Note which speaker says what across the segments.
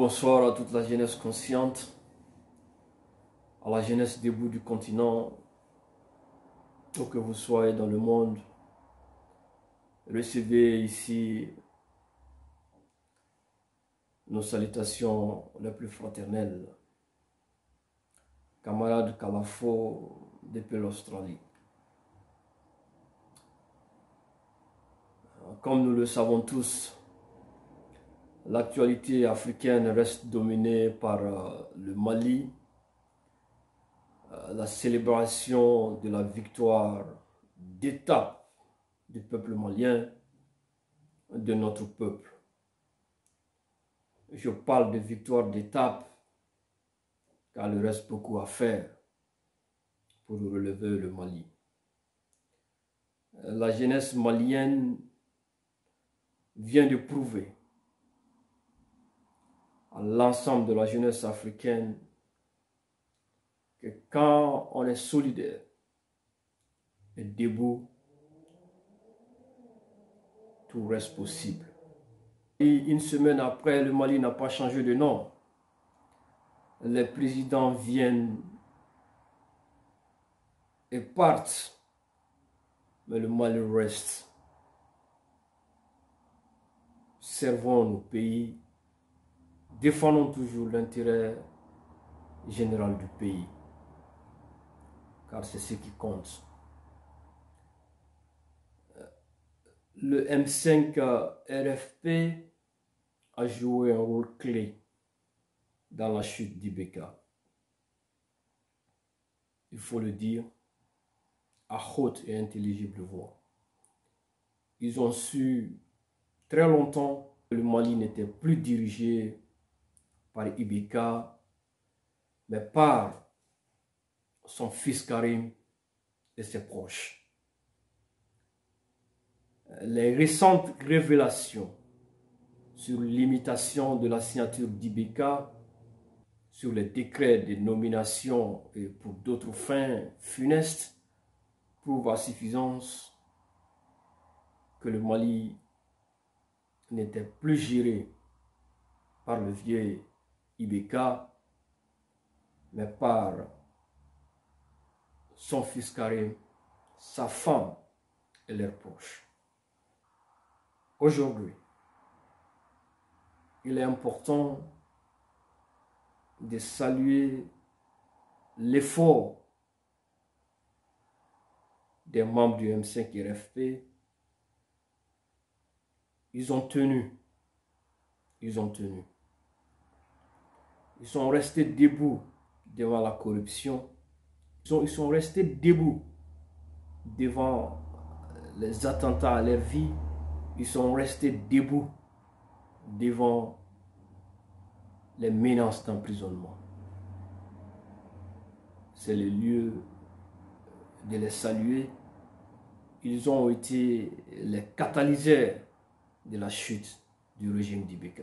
Speaker 1: bonsoir à toute la jeunesse consciente, à la jeunesse debout du continent, où que vous soyez dans le monde. Recevez ici nos salutations les plus fraternelles. Camarade Kalafo depuis l'Australie. Comme nous le savons tous, l'actualité africaine reste dominée par le Mali, la célébration de la victoire d'étape du peuple malien, de notre peuple. Je parle de victoire d'étape car il reste beaucoup à faire pour relever le Mali. La jeunesse malienne vient de prouver à l'ensemble de la jeunesse africaine que quand on est solidaire et debout, tout reste possible. Et une semaine après, le Mali n'a pas changé de nom. Les présidents viennent et partent, mais le Mali reste. Servons nos pays, défendons toujours l'intérêt général du pays, car c'est ce qui compte. Le M5 RFP a joué un rôle clé dans la chute d'IBK. Il faut le dire à haute et intelligible voix. Ils ont su très longtemps que le Mali n'était plus dirigé par IBK, mais par son fils Karim et ses proches. Les récentes révélations sur l'imitation de la signature d'IBK, sur les décrets de nomination et pour d'autres fins funestes, prouvent à suffisance que le Mali n'était plus géré par le vieux IBK, mais par son fils Karim, sa femme et leurs proches. Aujourd'hui, il est important de saluer l'effort des membres du M5 RFP. Ils ont tenu. Ils sont restés debout devant la corruption. Ils sont restés debout devant les attentats à leur vie. Ils sont restés debout devant les menaces d'emprisonnement. C'est le lieu de les saluer. Ils ont été les catalyseurs de la chute du régime d'IBK.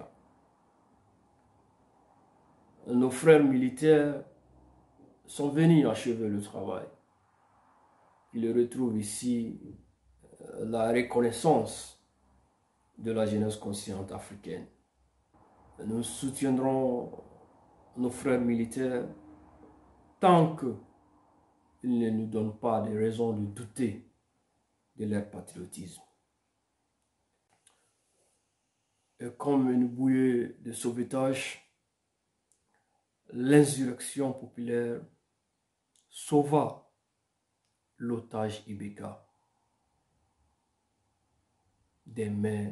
Speaker 1: Nos frères militaires sont venus achever le travail. Ils retrouvent ici la reconnaissance de la jeunesse consciente africaine. Nous soutiendrons nos frères militaires tant qu'ils ne nous donnent pas de raisons de douter de leur patriotisme. Et comme une bouée de sauvetage, l'insurrection populaire sauva l'otage IBK des mains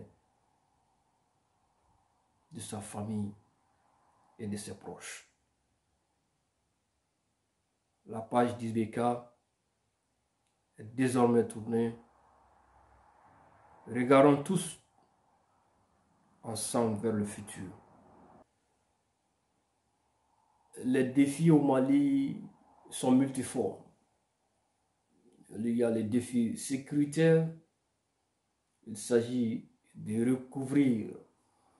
Speaker 1: de sa famille et de ses proches. La page d'IBK est désormais tournée. Regardons tous ensemble vers le futur. Les défis au Mali sont multiformes. Il y a les défis sécuritaires. Il s'agit de recouvrir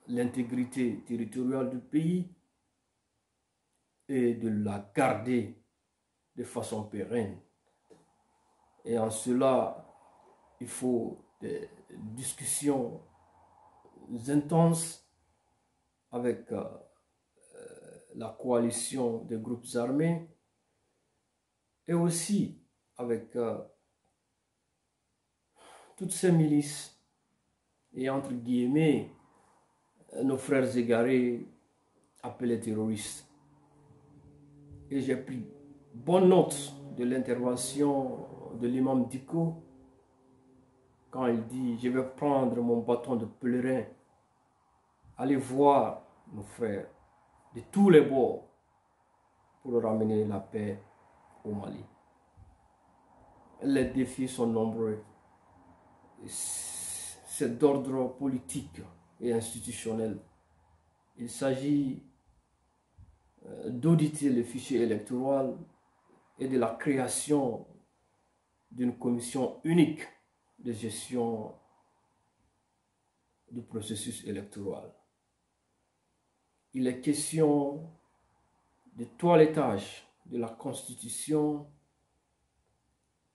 Speaker 1: l'intégrité territoriale du pays et de la garder de façon pérenne. Et en cela, il faut des discussions intenses avec la coalition des groupes armés et aussi avec toutes ces milices et entre guillemets nos frères égarés appelés terroristes. Et j'ai pris bonne note de l'intervention de l'imam Diko quand il dit « Je vais prendre mon bâton de pèlerin, aller voir nos frères de tous les bords pour ramener la paix au Mali. » Les défis sont nombreux. C'est d'ordre politique et institutionnel. Il s'agit d'auditer le fichier électoral et de la création d'une commission unique de gestion du processus électoral. Il est question de toilettage de la Constitution,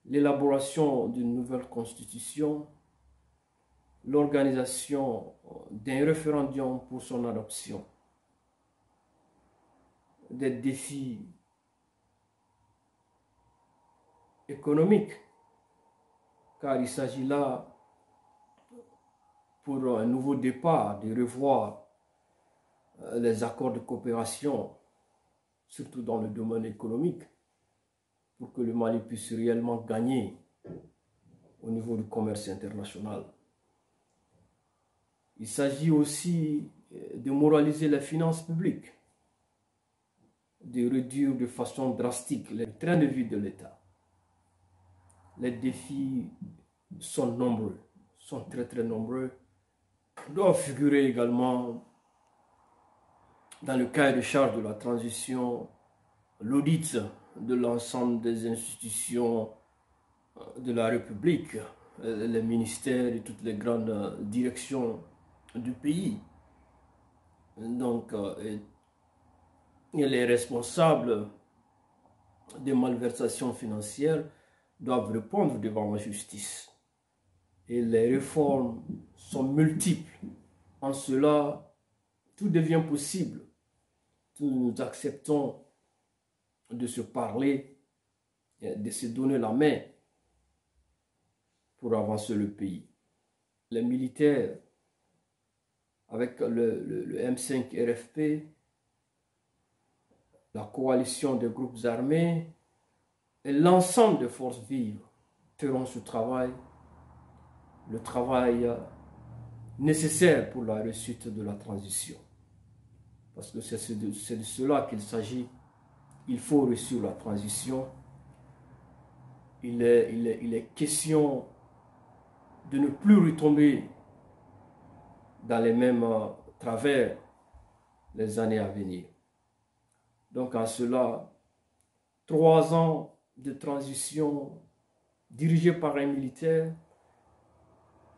Speaker 1: l'élaboration d'une nouvelle Constitution, l'organisation d'un référendum pour son adoption, des défis économiques, car il s'agit là, pour un nouveau départ, de revoir les accords de coopération, surtout dans le domaine économique, pour que le Mali puisse réellement gagner au niveau du commerce international. Il s'agit aussi de moraliser les finances publiques, de réduire de façon drastique les trains de vie de l'État. Les défis sont nombreux, sont très très nombreux. Doivent figurer également dans le cahier de charge de la transition l'audit de l'ensemble des institutions de la République, les ministères et toutes les grandes directions du pays. Donc, et les responsables des malversations financières doivent répondre devant la justice. Et les réformes sont multiples. En cela, tout devient possible. Nous acceptons de se parler, de se donner la main pour avancer le pays. Les militaires, avec le M5 RFP, la coalition des groupes armés et l'ensemble des forces vives feront ce travail, le travail nécessaire pour la réussite de la transition. Parce que c'est de cela qu'il s'agit. Il faut réussir la transition. Il est question de ne plus retomber dans les mêmes travers les années à venir. Donc en cela, 3 ans de transition dirigée par un militaire,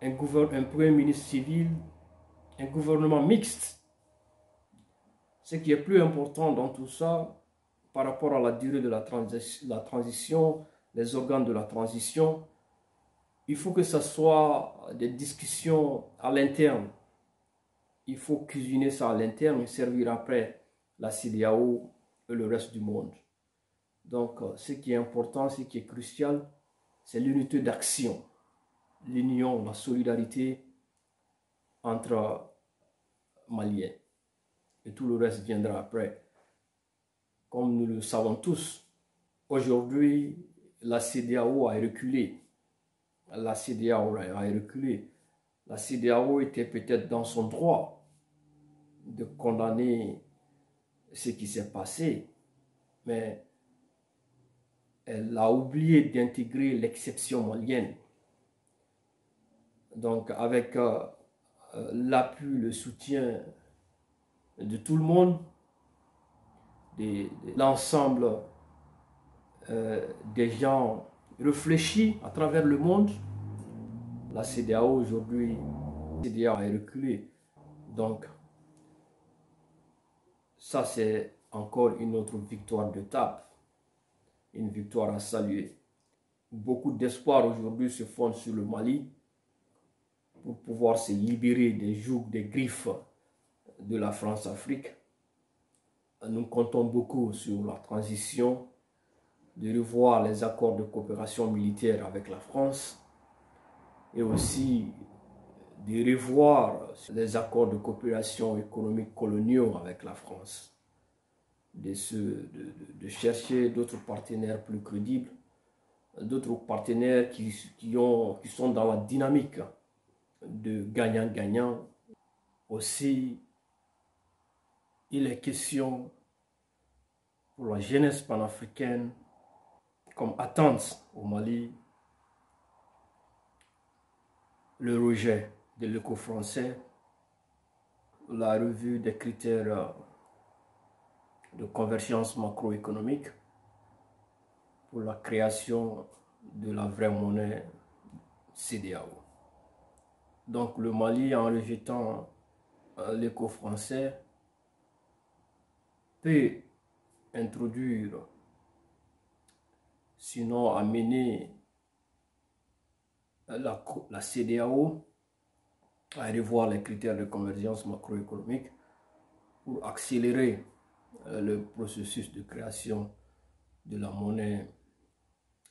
Speaker 1: un premier ministre civil, un gouvernement mixte. Ce qui est plus important dans tout ça, par rapport à la durée de la transition, les organes de la transition, il faut que ce soit des discussions à l'interne. Il faut cuisiner ça à l'interne et servir après la CEDEAO et le reste du monde. Donc, ce qui est important, ce qui est crucial, c'est l'unité d'action, l'union, la solidarité entre Maliens. Et tout le reste viendra après. Comme nous le savons tous, aujourd'hui, la CEDEAO a reculé. La CEDEAO a reculé. La CEDEAO était peut-être dans son droit de condamner ce qui s'est passé, mais elle a oublié d'intégrer l'exception malienne. Donc, avec l'appui, le soutien de tout le monde, de l'ensemble des gens réfléchis à travers le monde, la CEDEAO aujourd'hui, la CEDEAO a reculé. Donc, ça c'est encore une autre victoire d'étape, une victoire à saluer. Beaucoup d'espoir aujourd'hui se fondent sur le Mali pour pouvoir se libérer des jougs, des griffes de la France-Afrique nous comptons beaucoup sur la transition, de revoir les accords de coopération militaire avec la France et aussi de revoir les accords de coopération économique coloniaux avec la France, de chercher d'autres partenaires plus crédibles, d'autres partenaires qui sont dans la dynamique de gagnant-gagnant. Aussi, il est question pour la jeunesse panafricaine comme attente au Mali, le rejet de l'éco français, la revue des critères de convergence macroéconomique pour la création de la vraie monnaie CEDEAO. Donc le Mali, en rejetant l'éco français, peut introduire, sinon amener la CEDEAO à revoir les critères de convergence macroéconomique pour accélérer le processus de création de la monnaie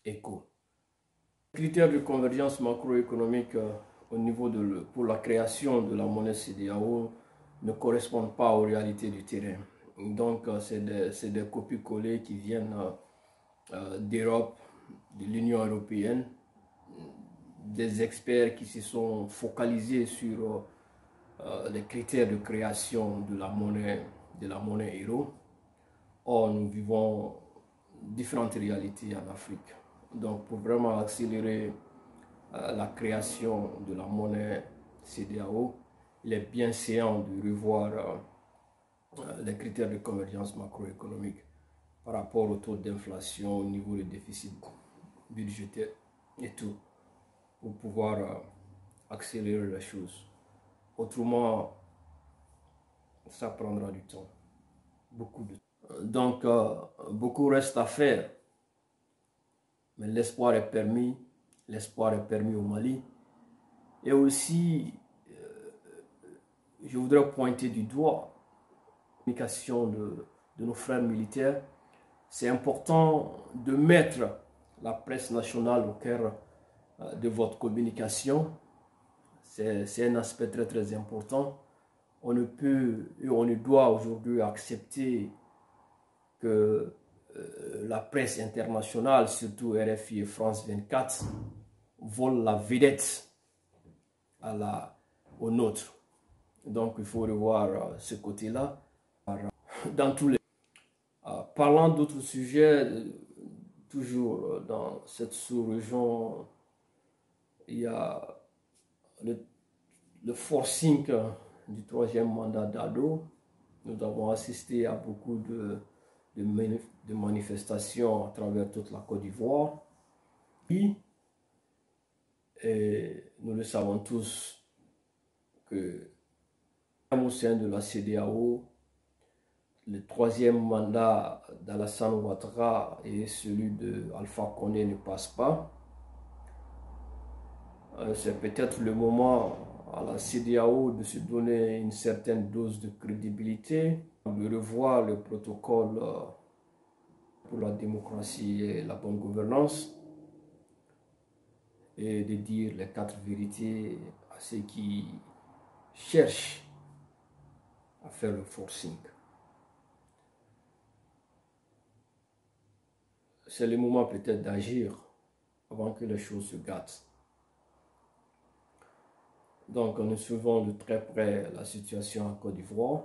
Speaker 1: éco. Les critères de convergence macroéconomique au niveau pour la création de la monnaie CEDEAO ne correspondent pas aux réalités du terrain. Donc c'est des copies-collées qui viennent d'Europe, de l'Union européenne, des experts qui se sont focalisés sur les critères de création de la monnaie euro. Or, nous vivons différentes réalités en Afrique. Donc, pour vraiment accélérer la création de la monnaie CEDEAO, il est bien séant de revoir les critères de convergence macroéconomique par rapport au taux d'inflation, au niveau du déficit budgétaire et tout, pour pouvoir accélérer les choses. Autrement, ça prendra du temps, beaucoup de temps. Donc, beaucoup reste à faire, mais l'espoir est permis au Mali. Et aussi, je voudrais pointer du doigt la communication de nos frères militaires. C'est important de mettre la presse nationale au cœur de votre communication. C'est un aspect très très important. On ne peut et on ne doit aujourd'hui accepter que la presse internationale, surtout RFI et France 24, vole la vedette au nôtre. Donc il faut revoir ce côté-là. Dans tous les parlant d'autres sujets, toujours dans cette sous-région, il y a le forcing du troisième mandat d'Ado. Nous avons assisté à beaucoup de manifestations à travers toute la Côte d'Ivoire. Et nous le savons tous que au sein de la CEDEAO, le troisième mandat d'Alassane Ouattara et celui d'Alpha Condé ne passent pas. C'est peut-être le moment à la CEDEAO de se donner une certaine dose de crédibilité, de revoir le protocole pour la démocratie et la bonne gouvernance et de dire les 4 vérités à ceux qui cherchent à faire le forcing. C'est le moment peut-être d'agir avant que les choses se gâtent. Donc nous suivons de très près la situation en Côte d'Ivoire.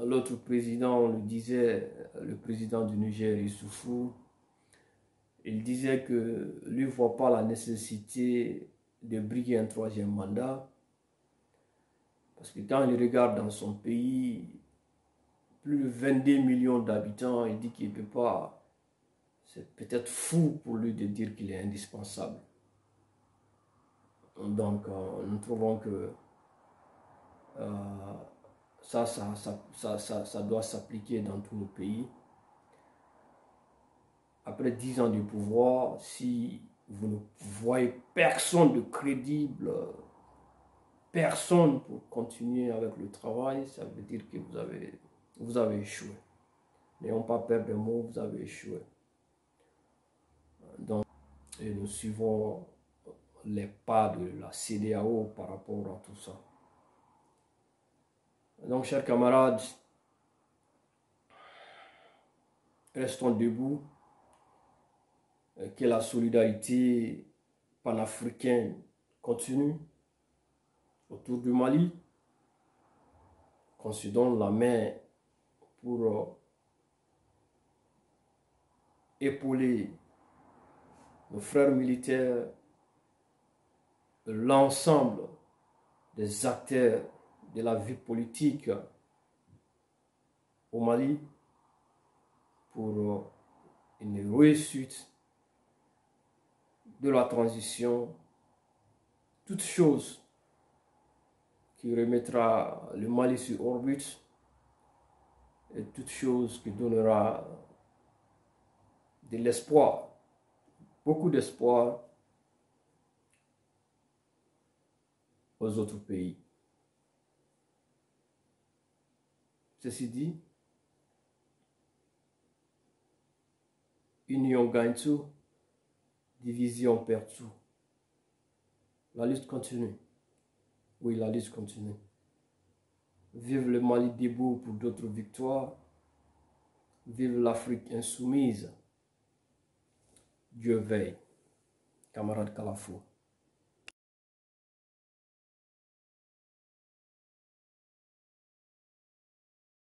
Speaker 1: L'autre président, on le disait, le président du Niger, Issoufou, il disait que lui ne voit pas la nécessité de briguer un troisième mandat. Parce que quand il regarde dans son pays, plus de 22 millions d'habitants, il dit qu'il ne peut pas. C'est peut-être fou pour lui de dire qu'il est indispensable. Donc, nous trouvons que ça doit s'appliquer dans tous nos pays. Après 10 ans du pouvoir, si vous ne voyez personne de crédible, personne pour continuer avec le travail, ça veut dire que vous avez vous avez échoué. N'ayons pas peur des mots, vous avez échoué. Donc, et nous suivons les pas de la CEDEAO par rapport à tout ça. Donc, chers camarades, restons debout, que la solidarité panafricaine continue autour du Mali, qu'on se donne la main pour épauler nos frères militaires, l'ensemble des acteurs de la vie politique au Mali pour une réussite de la transition, toute chose qui remettra le Mali sur orbite et toute chose qui donnera de l'espoir, beaucoup d'espoir aux autres pays. Ceci dit, union gagne tout, division perd tout. La lutte continue. Oui, la lutte continue. Vive le Mali debout pour d'autres victoires. Vive l'Afrique insoumise. Dieu veille. Camarade Kalafou.